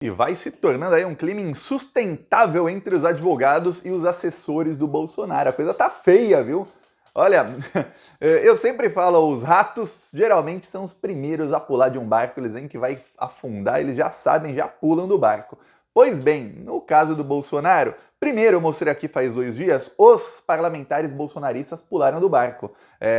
E vai se tornando aí um clima insustentável entre os advogados e os assessores do Bolsonaro. A coisa tá feia, viu? Olha, eu sempre falo, os ratos geralmente são os primeiros a pular de um barco, eles veem que vai afundar, eles já sabem, já pulam do barco. Pois bem, no caso do Bolsonaro, primeiro eu mostrei aqui faz 2 dias, os parlamentares bolsonaristas pularam do barco.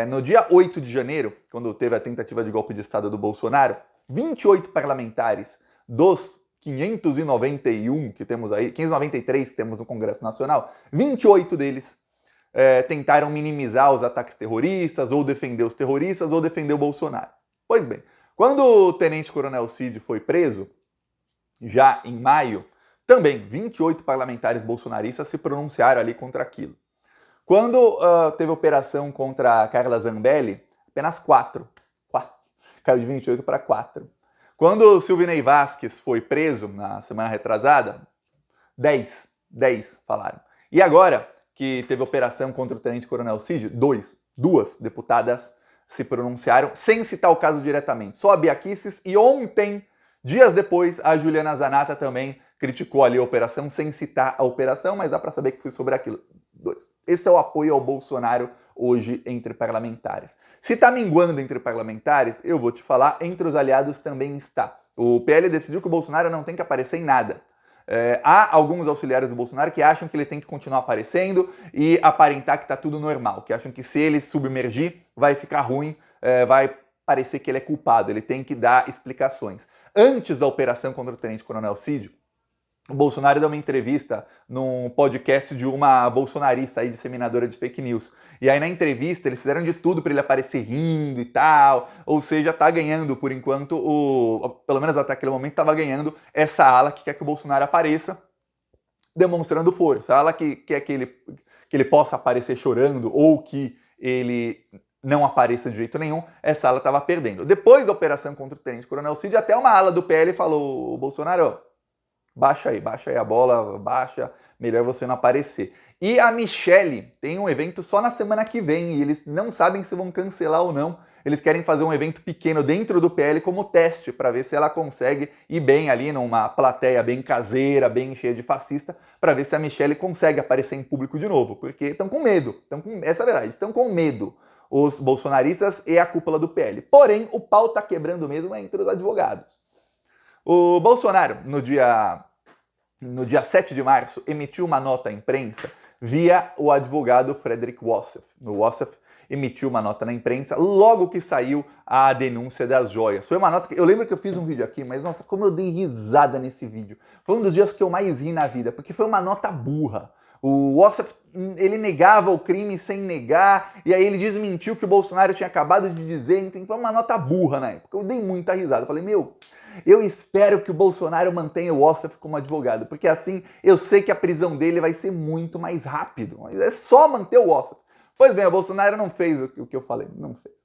No dia 8 de janeiro, quando teve a tentativa de golpe de Estado do Bolsonaro, 28 parlamentares dos 591 que temos aí, 593 que temos no Congresso Nacional, 28 deles tentaram minimizar os ataques terroristas, ou defender os terroristas, ou defender o Bolsonaro. Pois bem, quando o tenente-coronel Cid foi preso, já em maio, também 28 parlamentares bolsonaristas se pronunciaram ali contra aquilo. Quando teve operação contra a Carla Zambelli, apenas 4. Caiu de 28 para 4. Quando o Silvinei Vasquez foi preso na semana retrasada, 10 falaram. E agora que teve operação contra o tenente-coronel Cid, 2 deputadas se pronunciaram, sem citar o caso diretamente. Só a Bia Kicis, e ontem, dias depois, a Juliana Zanata também criticou ali a operação, sem citar a operação, mas dá para saber que foi sobre aquilo. 2. Esse é o apoio ao Bolsonaro hoje entre parlamentares. Se está minguando entre parlamentares, eu vou te falar, entre os aliados também está. O PL decidiu que o Bolsonaro não tem que aparecer em nada. Há alguns auxiliares do Bolsonaro que acham que ele tem que continuar aparecendo e aparentar que está tudo normal, que acham que se ele submergir vai ficar ruim, vai parecer que ele é culpado, ele tem que dar explicações. Antes da operação contra o tenente-coronel Cid, o Bolsonaro deu uma entrevista num podcast de uma bolsonarista aí, disseminadora de fake news. E aí na entrevista eles fizeram de tudo para ele aparecer rindo e tal, ou seja, tá ganhando por enquanto, pelo menos até aquele momento estava ganhando essa ala que quer que o Bolsonaro apareça demonstrando força, a ala que quer que ele possa aparecer chorando ou que ele não apareça de jeito nenhum, essa ala estava perdendo. Depois da operação contra o tenente-coronel Cid, até uma ala do PL falou, Bolsonaro, baixa aí a bola, baixa, melhor você não aparecer. E a Michelle tem um evento só na semana que vem, e eles não sabem se vão cancelar ou não. Eles querem fazer um evento pequeno dentro do PL como teste, para ver se ela consegue ir bem ali numa plateia bem caseira, bem cheia de fascista, para ver se a Michelle consegue aparecer em público de novo, porque estão com medo, essa é a verdade, estão com medo os bolsonaristas e a cúpula do PL. Porém, o pau tá quebrando mesmo entre os advogados. O Bolsonaro, no dia 7 de março, emitiu uma nota à imprensa via o advogado Frederick Wassef. O Wassef emitiu uma nota na imprensa logo que saiu a denúncia das joias. Foi uma nota que eu lembro que eu fiz um vídeo aqui, mas nossa, como eu dei risada nesse vídeo. Foi um dos dias que eu mais ri na vida, porque foi uma nota burra. O Wassef, ele negava o crime sem negar, e aí ele desmentiu que o Bolsonaro tinha acabado de dizer, enfim, foi uma nota burra na época. Eu dei muita risada. Eu falei, eu espero que o Bolsonaro mantenha o Wassef como advogado, porque assim eu sei que a prisão dele vai ser muito mais rápido. Mas é só manter o Wassef. Pois bem, o Bolsonaro não fez o que eu falei, não fez.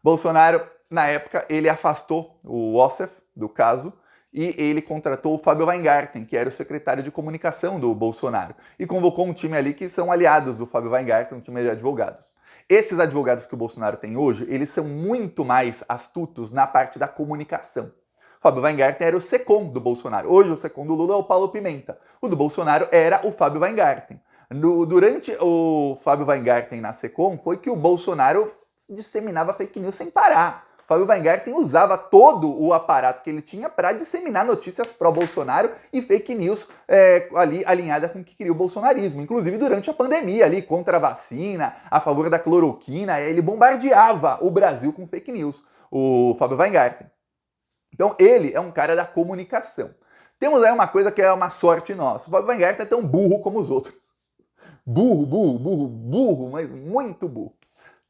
Bolsonaro, na época, ele afastou o Wassef do caso e ele contratou o Fábio Weingarten, que era o secretário de comunicação do Bolsonaro, e convocou um time ali que são aliados do Fábio Weingarten, um time de advogados. Esses advogados que o Bolsonaro tem hoje, eles são muito mais astutos na parte da comunicação. Fábio Weingarten era o SECOM do Bolsonaro. Hoje o SECOM do Lula é o Paulo Pimenta. O do Bolsonaro era o Fábio Weingarten. Durante o Fábio Weingarten na SECOM foi que o Bolsonaro disseminava fake news sem parar. O Fábio Weingarten usava todo o aparato que ele tinha para disseminar notícias pró-Bolsonaro e fake news ali alinhada com o que queria o bolsonarismo. Inclusive durante a pandemia ali, contra a vacina, a favor da cloroquina, ele bombardeava o Brasil com fake news. O Fábio Weingarten. Então ele é um cara da comunicação. Temos aí uma coisa que é uma sorte nossa. O Fábio Weingarten é tão burro como os outros. Burro, mas muito burro.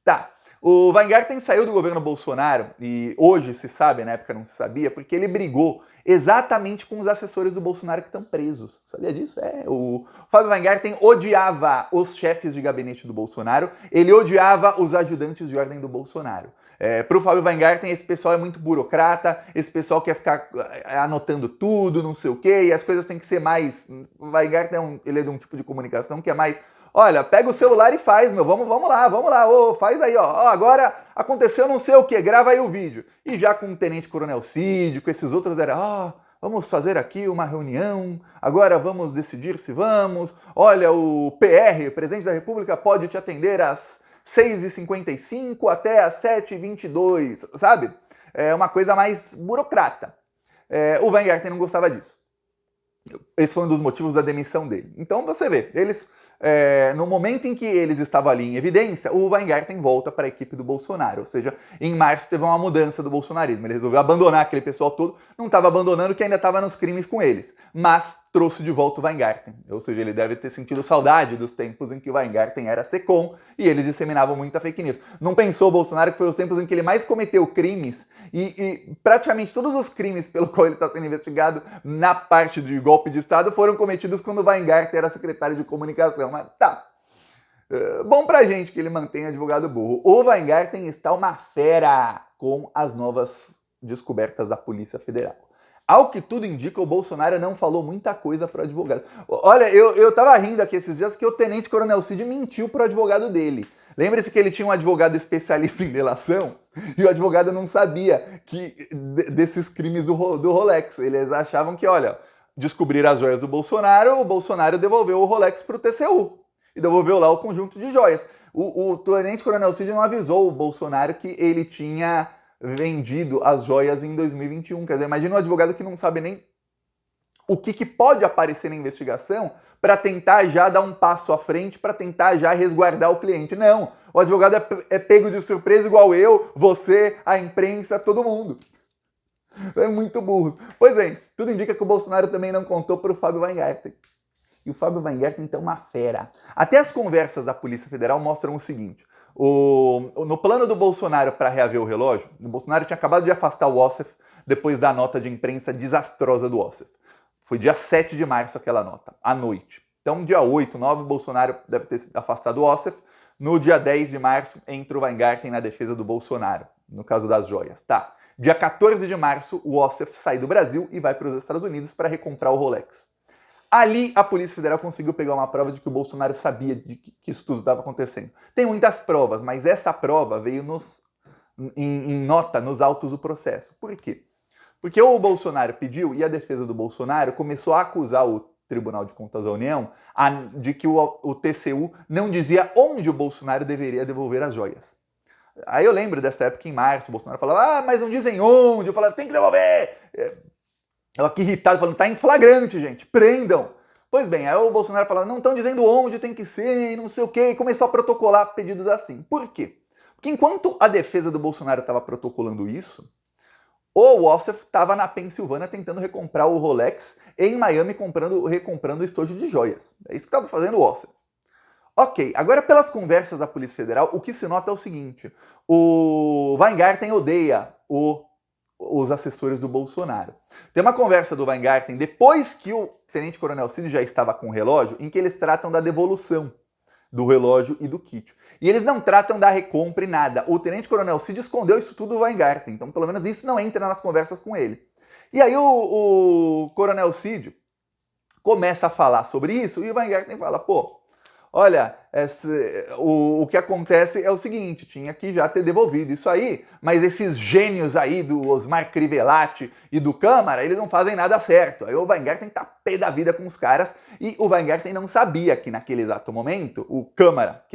Tá, o Weingarten saiu do governo Bolsonaro e hoje se sabe, na época não se sabia, porque ele brigou exatamente com os assessores do Bolsonaro que estão presos. Sabia disso? O Fábio Weingarten odiava os chefes de gabinete do Bolsonaro, ele odiava os ajudantes de ordem do Bolsonaro. Para o Fábio Weingarten, esse pessoal é muito burocrata, esse pessoal quer ficar anotando tudo, não sei o quê, e as coisas têm que ser mais... O Weingarten ele é de um tipo de comunicação que é mais... Olha, pega o celular e faz, vamos lá, faz aí, ó, agora aconteceu não sei o que, grava aí o vídeo. E já com o Tenente Coronel Cid, com esses outros, era, vamos fazer aqui uma reunião, agora vamos decidir se vamos, olha, o PR, o Presidente da República, pode te atender às 6h55 até às 7h22, sabe? É uma coisa mais burocrata. O Weingarten não gostava disso. Esse foi um dos motivos da demissão dele. Então você vê, eles... no momento em que eles estavam ali em evidência, o Weingarten volta para a equipe do Bolsonaro. Ou seja, em março teve uma mudança do bolsonarismo. Ele resolveu abandonar aquele pessoal todo. Não estava abandonando que ainda estava nos crimes com eles. Mas trouxe de volta o Weingarten. Ou seja, ele deve ter sentido saudade dos tempos em que o Weingarten era SECOM e eles disseminavam muita fake news. Não pensou o Bolsonaro que foi os tempos em que ele mais cometeu crimes e praticamente todos os crimes pelo qual ele está sendo investigado na parte de golpe de Estado foram cometidos quando o Weingarten era secretário de comunicação. Mas tá. Bom pra gente que ele mantém advogado burro. O Weingarten está uma fera com as novas descobertas da Polícia Federal. Ao que tudo indica, o Bolsonaro não falou muita coisa pro advogado. Olha, eu tava rindo aqui esses dias que o Tenente Coronel Cid mentiu pro advogado dele. Lembre-se que ele tinha um advogado especialista em delação e o advogado não sabia desses crimes do Rolex. Eles achavam que, olha, descobriram as joias do Bolsonaro, o Bolsonaro devolveu o Rolex pro TCU e devolveu lá o conjunto de joias. O Tenente Coronel Cid não avisou o Bolsonaro que ele tinha vendido as joias em 2021. Quer dizer, imagina um advogado que não sabe nem o que pode aparecer na investigação para tentar já dar um passo à frente, para tentar já resguardar o cliente. Não, o advogado é pego de surpresa igual eu, você, a imprensa, todo mundo. É muito burro. Pois bem, tudo indica que o Bolsonaro também não contou para o Fábio Weingarten. E o Fábio Weingarten, então, é uma fera. Até as conversas da Polícia Federal mostram o seguinte. No plano do Bolsonaro para reaver o relógio, o Bolsonaro tinha acabado de afastar o Ossef depois da nota de imprensa desastrosa do Ossef. Foi dia 7 de março aquela nota, à noite. Então, dia 8, 9, o Bolsonaro deve ter afastado o Ossef. No dia 10 de março, entra o Weingarten na defesa do Bolsonaro, no caso das joias. Tá. Dia 14 de março, o Ossef sai do Brasil e vai para os Estados Unidos para recomprar o Rolex. Ali, a Polícia Federal conseguiu pegar uma prova de que o Bolsonaro sabia de que isso tudo estava acontecendo. Tem muitas provas, mas essa prova veio em nota nos autos do processo. Por quê? Porque o Bolsonaro pediu e a defesa do Bolsonaro começou a acusar o Tribunal de Contas da União de que o TCU não dizia onde o Bolsonaro deveria devolver as joias. Aí eu lembro dessa época, em março, o Bolsonaro falava, mas não dizem onde. Eu falava, tem que devolver! Eu aqui irritado, falando, tá em flagrante, gente, prendam. Pois bem, aí o Bolsonaro falava, não estão dizendo onde tem que ser, não sei o quê, e começou a protocolar pedidos assim. Por quê? Porque enquanto a defesa do Bolsonaro estava protocolando isso, o Ossef estava na Pensilvânia tentando recomprar o Rolex, em Miami recomprando o estojo de joias. É isso que estava fazendo o Ossef. Ok, agora pelas conversas da Polícia Federal, o que se nota é o seguinte, o Weingarten odeia os assessores do Bolsonaro. Tem uma conversa do Weingarten, depois que o Tenente Coronel Cid já estava com o relógio, em que eles tratam da devolução do relógio e do kit. E eles não tratam da recompra e nada. O Tenente Coronel Cid escondeu isso tudo do Weingarten, então pelo menos isso não entra nas conversas com ele. E aí o Coronel Cid começa a falar sobre isso e o Weingarten fala, pô, olha, o que acontece é o seguinte, tinha que já ter devolvido isso aí, mas esses gênios aí do Osmar Crivellati e do Câmara, eles não fazem nada certo. Aí o Weingarten tá pé da vida com os caras e o Weingarten não sabia que naquele exato momento o Câmara,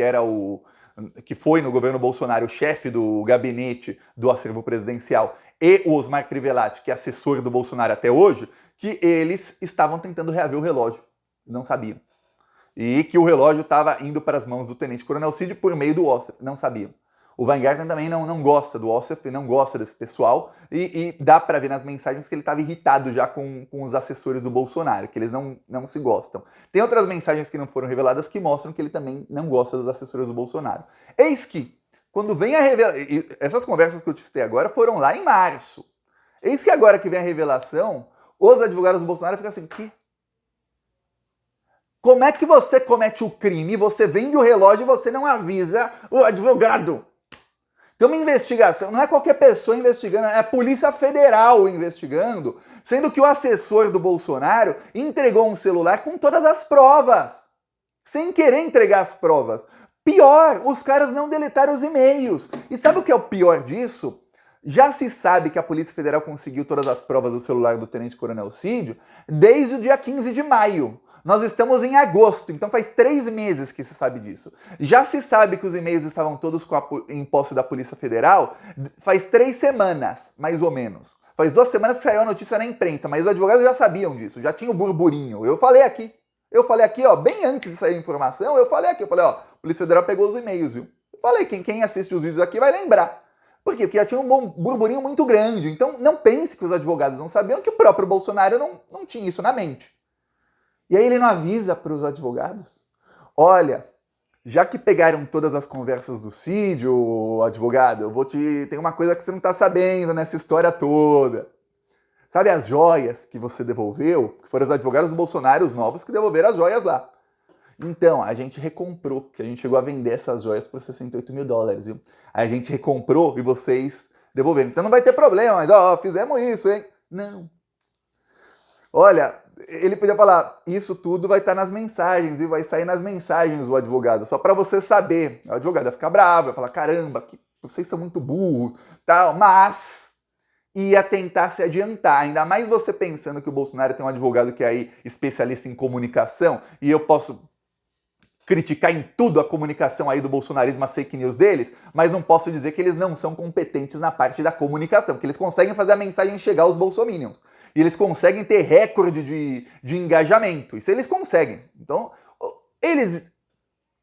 que foi no governo Bolsonaro o chefe do gabinete do acervo presidencial, e o Osmar Crivellati, que é assessor do Bolsonaro até hoje, que eles estavam tentando reaver o relógio. Não sabiam. E que o relógio estava indo para as mãos do Tenente Coronel Cid por meio do Ossef. Não sabiam. O Weingarten também não gosta do Ossef, não gosta desse pessoal, e dá para ver nas mensagens que ele estava irritado já com os assessores do Bolsonaro, que eles não se gostam. Tem outras mensagens que não foram reveladas que mostram que ele também não gosta dos assessores do Bolsonaro. Eis que, quando vem a revelação... Essas conversas que eu te citei agora foram lá em março. Eis que agora que vem a revelação, os advogados do Bolsonaro ficam assim, que... Como é que você comete o crime, você vende o relógio e você não avisa o advogado? Tem uma investigação, não é qualquer pessoa investigando, é a Polícia Federal investigando, sendo que o assessor do Bolsonaro entregou um celular com todas as provas, sem querer entregar as provas. Pior, os caras não deletaram os e-mails. E sabe o que é o pior disso? Já se sabe que a Polícia Federal conseguiu todas as provas do celular do Tenente Coronel Cídio desde o dia 15 de maio. Nós estamos em agosto, então faz 3 meses que se sabe disso. Já se sabe que os e-mails estavam todos em posse da Polícia Federal faz 3 semanas, mais ou menos. Faz 2 semanas que saiu a notícia na imprensa, mas os advogados já sabiam disso, já tinha o burburinho. Eu falei aqui, ó, bem antes de sair a informação, eu falei, ó, a Polícia Federal pegou os e-mails, viu? Eu falei, quem assiste os vídeos aqui vai lembrar. Por quê? Porque já tinha um burburinho muito grande. Então, não pense que os advogados não sabiam, que o próprio Bolsonaro não tinha isso na mente. E aí ele não avisa para os advogados? Olha, já que pegaram todas as conversas do Cídio, advogado, tem uma coisa que você não está sabendo nessa história toda. Sabe as joias que você devolveu? Que foram os advogados do Bolsonaro, os novos, que devolveram as joias lá. Então, a gente recomprou, porque a gente chegou a vender essas joias por $68 mil, viu? Aí a gente recomprou e vocês devolveram. Então não vai ter problema, mas fizemos isso, hein? Não. Olha, ele podia falar, isso tudo vai estar nas mensagens, e vai sair nas mensagens o advogado, só para você saber. O advogado vai ficar bravo, vai falar, caramba, vocês são muito burros, tal, mas ia tentar se adiantar, ainda mais você pensando que o Bolsonaro tem um advogado que é aí especialista em comunicação, e eu posso criticar em tudo a comunicação aí do bolsonarismo, as fake news deles, mas não posso dizer que eles não são competentes na parte da comunicação, que eles conseguem fazer a mensagem chegar aos bolsominions. E eles conseguem ter recorde de engajamento. Isso eles conseguem. Então, eles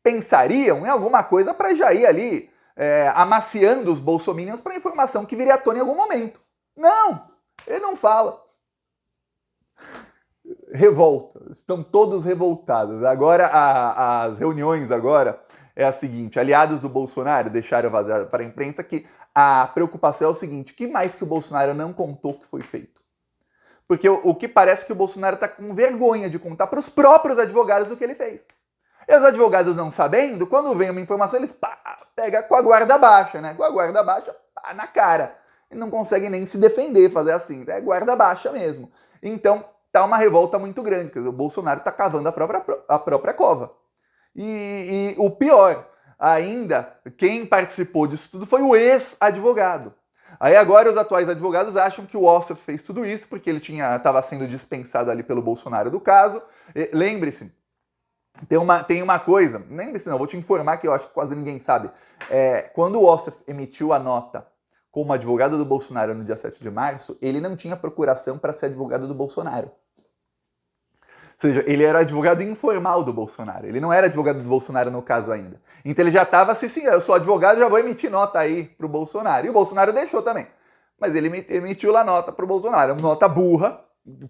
pensariam em alguma coisa para já ir ali amaciando os bolsominions para informação que viria à tona em algum momento. Não! Ele não fala. Revolta. Estão todos revoltados. Agora, as reuniões agora é a seguinte. Aliados do Bolsonaro deixaram vazar para a imprensa que a preocupação é o seguinte. O que mais que o Bolsonaro não contou que foi feito? Porque o que parece que o Bolsonaro está com vergonha de contar para os próprios advogados o que ele fez. E os advogados não sabendo, quando vem uma informação, eles pegam com a guarda baixa, né? Com a guarda baixa, na cara. E não conseguem nem se defender, fazer assim. É guarda baixa mesmo. Então, tá uma revolta muito grande. Quer dizer, o Bolsonaro está cavando a própria cova. E o pior, ainda, quem participou disso tudo foi o ex-advogado. Aí agora os atuais advogados acham que o Ossoff fez tudo isso porque ele estava sendo dispensado ali pelo Bolsonaro do caso. Lembre-se, tem uma coisa, lembre-se não, vou te informar que eu acho que quase ninguém sabe. Quando o Ossoff emitiu a nota como advogado do Bolsonaro no dia 7 de março, ele não tinha procuração para ser advogado do Bolsonaro. Ou seja, ele era advogado informal do Bolsonaro. Ele não era advogado do Bolsonaro no caso ainda. Então ele já estava assim, sim, eu sou advogado, já vou emitir nota aí pro Bolsonaro. E o Bolsonaro deixou também. Mas ele emitiu lá nota pro Bolsonaro. Nota burra,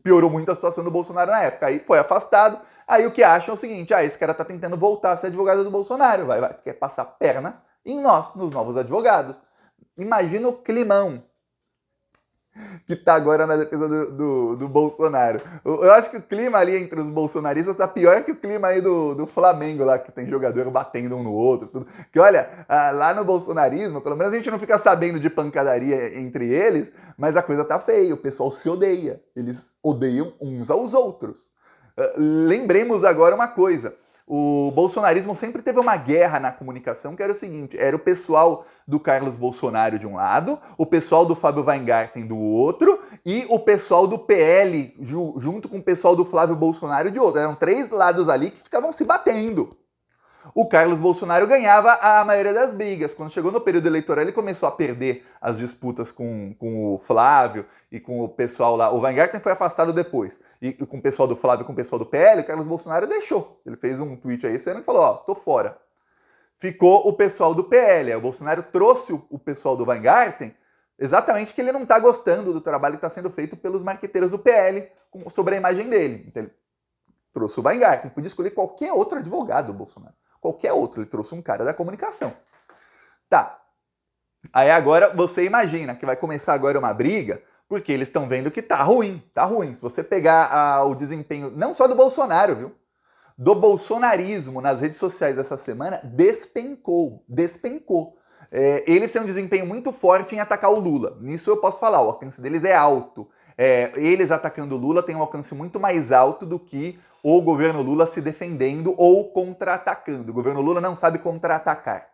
piorou muito a situação do Bolsonaro na época. Aí foi afastado. Aí o que acham é o seguinte, esse cara tá tentando voltar a ser advogado do Bolsonaro. Quer passar perna em nós, nos novos advogados. Imagina o climão que tá agora na defesa do Bolsonaro. Eu acho que o clima ali entre os bolsonaristas tá pior que o clima aí do Flamengo lá, que tem jogador batendo um no outro, tudo. Que olha, lá no bolsonarismo, pelo menos a gente não fica sabendo de pancadaria entre eles, mas a coisa tá feia, o pessoal se odeia. Eles odeiam uns aos outros. Lembremos agora uma coisa. O bolsonarismo sempre teve uma guerra na comunicação, que era o seguinte, era o pessoal do Carlos Bolsonaro de um lado, o pessoal do Fábio Weingarten do outro, e o pessoal do PL junto com o pessoal do Flávio Bolsonaro de outro. Eram 3 lados ali que ficavam se batendo. O Carlos Bolsonaro ganhava a maioria das brigas. Quando chegou no período eleitoral, ele começou a perder as disputas com o Flávio e com o pessoal lá. O Weingarten foi afastado depois. E com o pessoal do Flávio e com o pessoal do PL, o Carlos Bolsonaro deixou. Ele fez um tweet aí esse ano e falou, tô fora. Ficou o pessoal do PL. Aí o Bolsonaro trouxe o pessoal do Weingarten exatamente porque ele não tá gostando do trabalho que está sendo feito pelos marqueteiros do PL sobre a imagem dele. Então ele trouxe o Weingarten. Podia escolher qualquer outro advogado do Bolsonaro. Qualquer outro, ele trouxe um cara da comunicação. Tá. Aí agora você imagina que vai começar agora uma briga, porque eles estão vendo que tá ruim, tá ruim. Se você pegar o desempenho, não só do Bolsonaro, viu? Do bolsonarismo nas redes sociais essa semana, despencou. Eles têm um desempenho muito forte em atacar o Lula. Nisso eu posso falar, o alcance deles é alto. Eles atacando o Lula têm um alcance muito mais alto do que o governo Lula se defendendo ou contra-atacando. O governo Lula não sabe contra-atacar.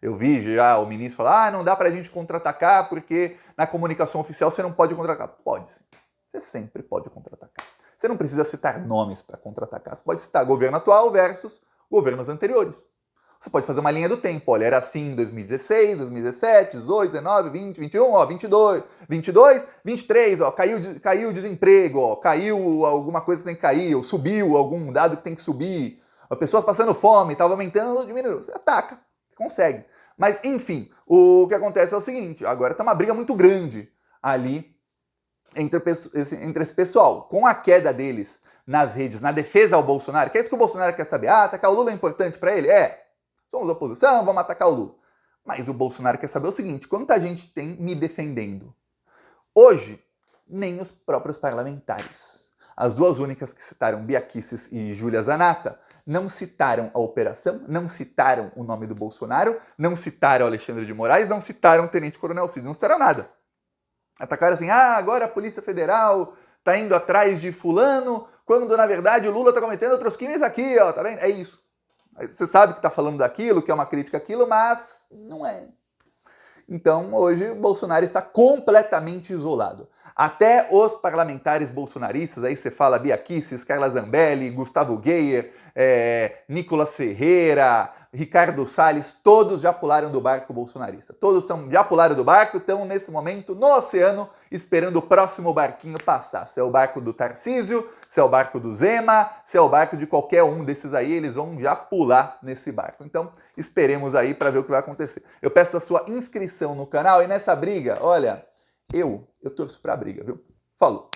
Eu vi já o ministro falar, não dá pra gente contra-atacar porque na comunicação oficial você não pode contra-atacar. Pode sim, você sempre pode contra-atacar. Você não precisa citar nomes para contra-atacar, você pode citar governo atual versus governos anteriores. Você pode fazer uma linha do tempo, olha, era assim em 2016, 2017, 18, 19, 20, 21, ó, 22, 23, ó, caiu o desemprego, ó, caiu alguma coisa que tem que cair, ou subiu algum dado que tem que subir, as pessoas passando fome, estava aumentando, diminuiu. Você ataca, você consegue. Mas, enfim, o que acontece é o seguinte, agora está uma briga muito grande ali entre esse pessoal. Com a queda deles nas redes, na defesa ao Bolsonaro, que é isso que o Bolsonaro quer saber. Ah, atacar o Lula é importante para ele? É. Somos oposição, vamos atacar o Lula. Mas o Bolsonaro quer saber o seguinte, quanta gente tem me defendendo? Hoje, nem os próprios parlamentares. As duas únicas que citaram, Bia Kicis e Júlia Zanata, não citaram a operação, não citaram o nome do Bolsonaro, não citaram Alexandre de Moraes, não citaram o Tenente Coronel Cid, não citaram nada. Atacaram assim, agora a Polícia Federal tá indo atrás de fulano, quando na verdade o Lula tá cometendo outros crimes aqui, ó, tá vendo? É isso. Você sabe que tá falando daquilo, que é uma crítica àquilo, mas não é. Então, hoje, o Bolsonaro está completamente isolado. Até os parlamentares bolsonaristas, aí você fala Bia Kicis, Carla Zambelli, Gustavo Geyer, Nicolas Ferreira, Ricardo Salles, todos já pularam do barco bolsonarista. Todos já pularam do barco, estão nesse momento no oceano, esperando o próximo barquinho passar. Se é o barco do Tarcísio, se é o barco do Zema, se é o barco de qualquer um desses aí, eles vão já pular nesse barco. Então, esperemos aí para ver o que vai acontecer. Eu peço a sua inscrição no canal e nessa briga, olha, eu torço pra briga, viu? Falou!